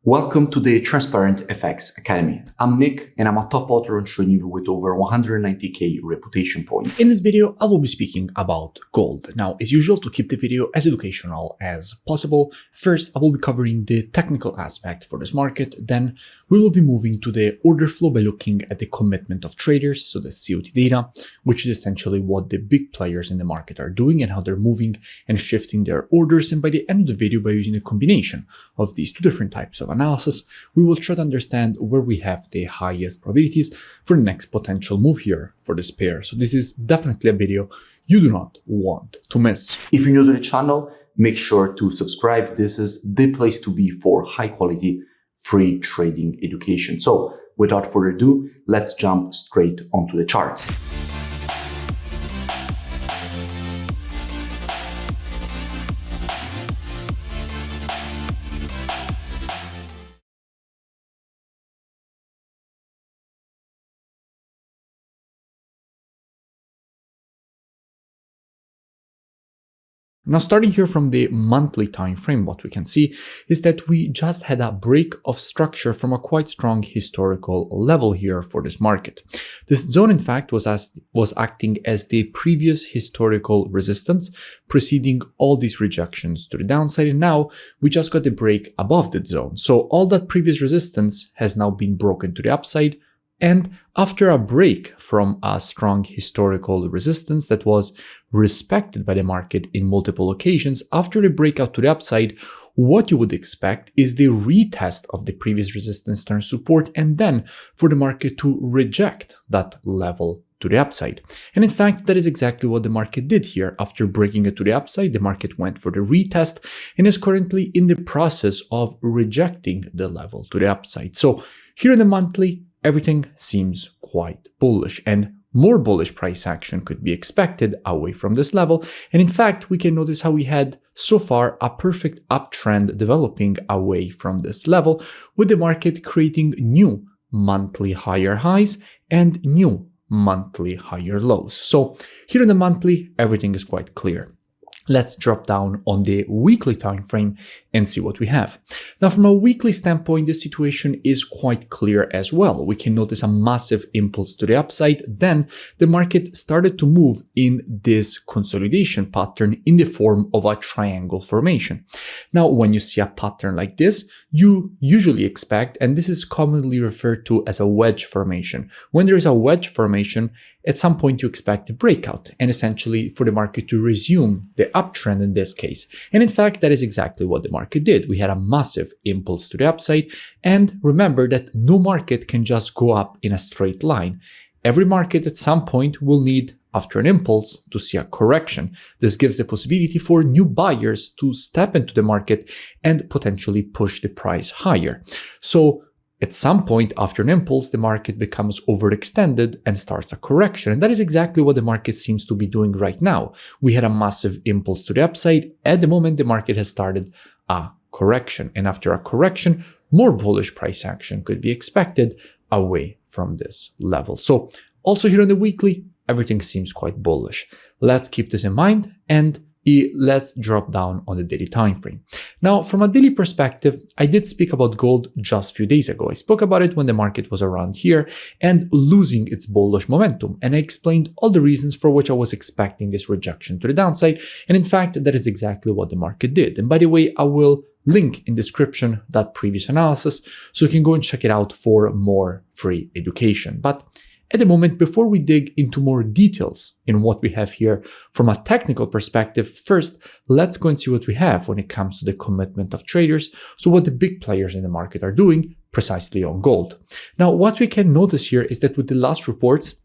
Welcome to the Transparent FX Academy. I'm Nick and I'm a top author on TradingView with over 190k reputation points. In this video, I will be speaking about gold. Now, as usual, to keep the video as educational as possible, first I will be covering the technical aspect for this market, then we will be moving to the order flow by looking at the commitment of traders, so the COT data, which is essentially what the big players in the market are doing and how they're moving and shifting their orders. And by the end of the video, by using a combination of these two different types of analysis, we will try to understand where we have the highest probabilities for the next potential move here for this pair. So this is definitely a video you do not want to miss. If you're new to the channel, make sure to subscribe. This is the place to be for high quality free trading education. So without further ado, let's jump straight onto the charts. Now, starting here from the monthly time frame, what we can see is that we just had a break of structure from a quite strong historical level here for this market. This zone, in fact, was acting as the previous historical resistance, preceding all these rejections to the downside. And now we just got the break above that zone. So all that previous resistance has now been broken to the upside. And after a break from a strong historical resistance that was respected by the market in multiple occasions, after the breakout to the upside, what you would expect is the retest of the previous resistance turn support and then for the market to reject that level to the upside. And in fact, that is exactly what the market did here. After breaking it to the upside, the market went for the retest and is currently in the process of rejecting the level to the upside. So here in the monthly, everything seems quite bullish, and more bullish price action could be expected away from this level. And in fact, we can notice how we had so far a perfect uptrend developing away from this level, with the market creating new monthly higher highs and new monthly higher lows. So here in the monthly, everything is quite clear. Let's drop down on the weekly time frame and see what we have. Now, from a weekly standpoint, the situation is quite clear as well. We can notice a massive impulse to the upside. Then the market started to move in this consolidation pattern in the form of a triangle formation. Now, when you see a pattern like this, you usually expect, and this is commonly referred to as a wedge formation. When there is a wedge formation, at some point you expect a breakout and essentially for the market to resume the uptrend in this case. And in fact, that is exactly what the market did. We had a massive impulse to the upside. And remember that no market can just go up in a straight line. Every market at some point will need, after an impulse, to see a correction. This gives the possibility for new buyers to step into the market and potentially push the price higher. So at some point after an impulse, the market becomes overextended and starts a correction. And that is exactly what the market seems to be doing right now. We had a massive impulse to the upside. At the moment, the market has started a correction. And after a correction, more bullish price action could be expected away from this level. So also here on the weekly, everything seems quite bullish. Let's keep this in mind and let's drop down on the daily time frame. Now, from a daily perspective, I did speak about gold just a few days ago. I spoke about it when the market was around here and losing its bullish momentum. And I explained all the reasons for which I was expecting this rejection to the downside. And in fact, that is exactly what the market did. And by the way, I will link in description that previous analysis so you can go and check it out for more free education. But at the moment, before we dig into more details in what we have here from a technical perspective, first, let's go and see what we have when it comes to the commitment of traders, so what the big players in the market are doing precisely on gold. Now, what we can notice here is that with the last reports,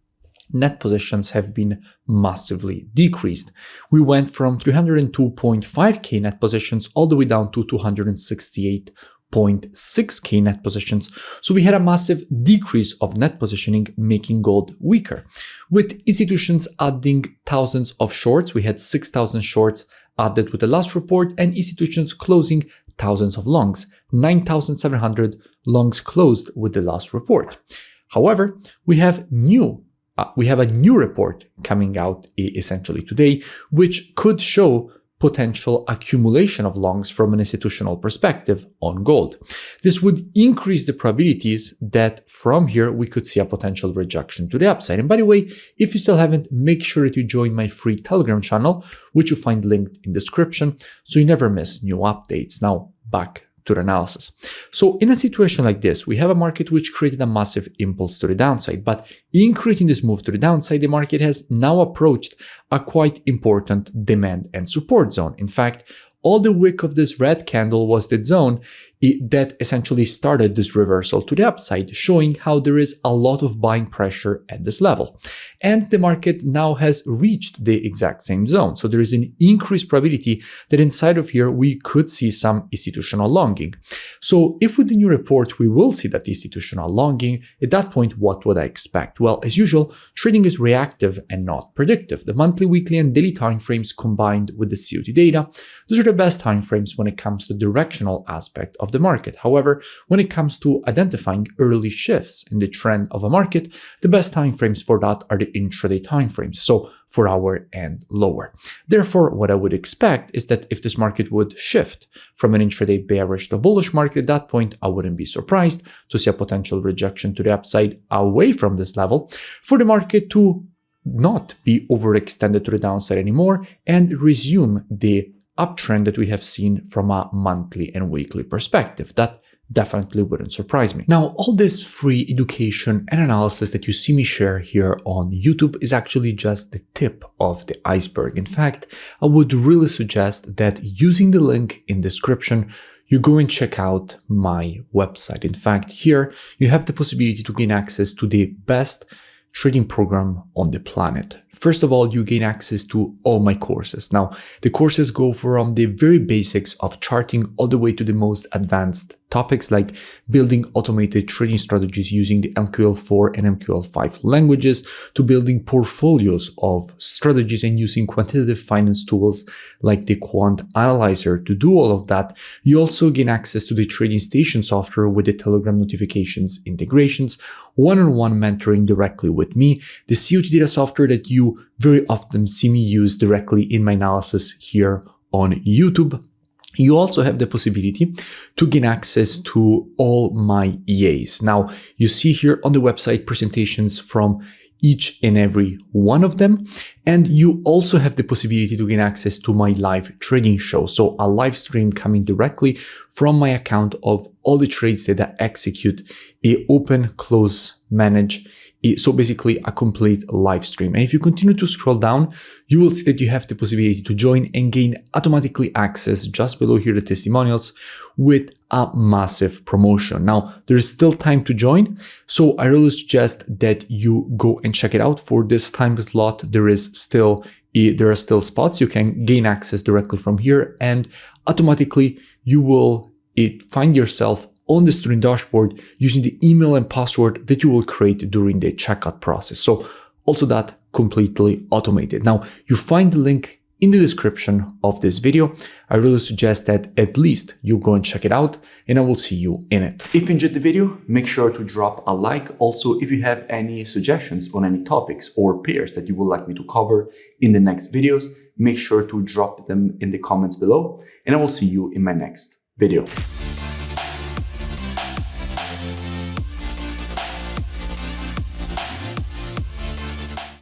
net positions have been massively decreased. We went from 302.5k net positions all the way down to 268.6k net positions. So we had a massive decrease of net positioning, making gold weaker. With institutions adding thousands of shorts, we had 6,000 shorts added with the last report, and institutions closing thousands of longs, 9,700 longs closed with the last report. However, we have a new report coming out essentially today, which could show potential accumulation of longs from an institutional perspective on gold. This would increase the probabilities that from here we could see a potential rejection to the upside. And by the way, if you still haven't, make sure that you join my free Telegram channel, which you find linked in the description, so you never miss new updates. Now back to the analysis. So in a situation like this, we have a market which created a massive impulse to the downside, but in creating this move to the downside, the market has now approached a quite important demand and support zone. In fact, all the wick of this red candle was the zone that essentially started this reversal to the upside, showing how there is a lot of buying pressure at this level. And the market now has reached the exact same zone. So there is an increased probability that inside of here, we could see some institutional longing. So if with the new report, we will see that institutional longing, at that point, what would I expect? Well, as usual, trading is reactive and not predictive. The monthly, weekly, and daily timeframes combined with the COT data, those are the best timeframes when it comes to the directional aspect of the market. However, when it comes to identifying early shifts in the trend of a market, the best timeframes for that are the intraday timeframes, so 4 hour and lower. Therefore, what I would expect is that if this market would shift from an intraday bearish to bullish market, at that point, I wouldn't be surprised to see a potential rejection to the upside away from this level for the market to not be overextended to the downside anymore and resume the uptrend that we have seen from a monthly and weekly perspective. That definitely wouldn't surprise me. Now, all this free education and analysis that you see me share here on YouTube is actually just the tip of the iceberg. In fact, I would really suggest that using the link in the description, you go and check out my website. In fact, here you have the possibility to gain access to the best trading program on the planet. First of all, you gain access to all my courses. Now, the courses go from the very basics of charting all the way to the most advanced topics like building automated trading strategies using the MQL4 and MQL5 languages, to building portfolios of strategies and using quantitative finance tools like the Quant Analyzer to do all of that. You also gain access to the trading station software with the Telegram notifications integrations, one-on-one mentoring directly with me, the COT data software that you very often see me use directly in my analysis here on YouTube. You also have the possibility to gain access to all my EAs. Now, you see here on the website presentations from each and every one of them. And you also have the possibility to gain access to my live trading show. So a live stream coming directly from my account of all the trades that I execute, open, close, manage. So basically a complete live stream. And if you continue to scroll down, you will see that you have the possibility to join and gain automatically access just below here, the testimonials, with a massive promotion. Now, there is still time to join, so I really suggest that you go and check it out. For this time slot, there are still spots. You can gain access directly from here, and automatically you will find yourself on the student dashboard using the email and password that you will create during the checkout process. So also that completely automated. Now, you find the link in the description of this video. I really suggest that at least you go and check it out, and I will see you in it. If you enjoyed the video, make sure to drop a like. Also, if you have any suggestions on any topics or pairs that you would like me to cover in the next videos, make sure to drop them in the comments below, and I will see you in my next video.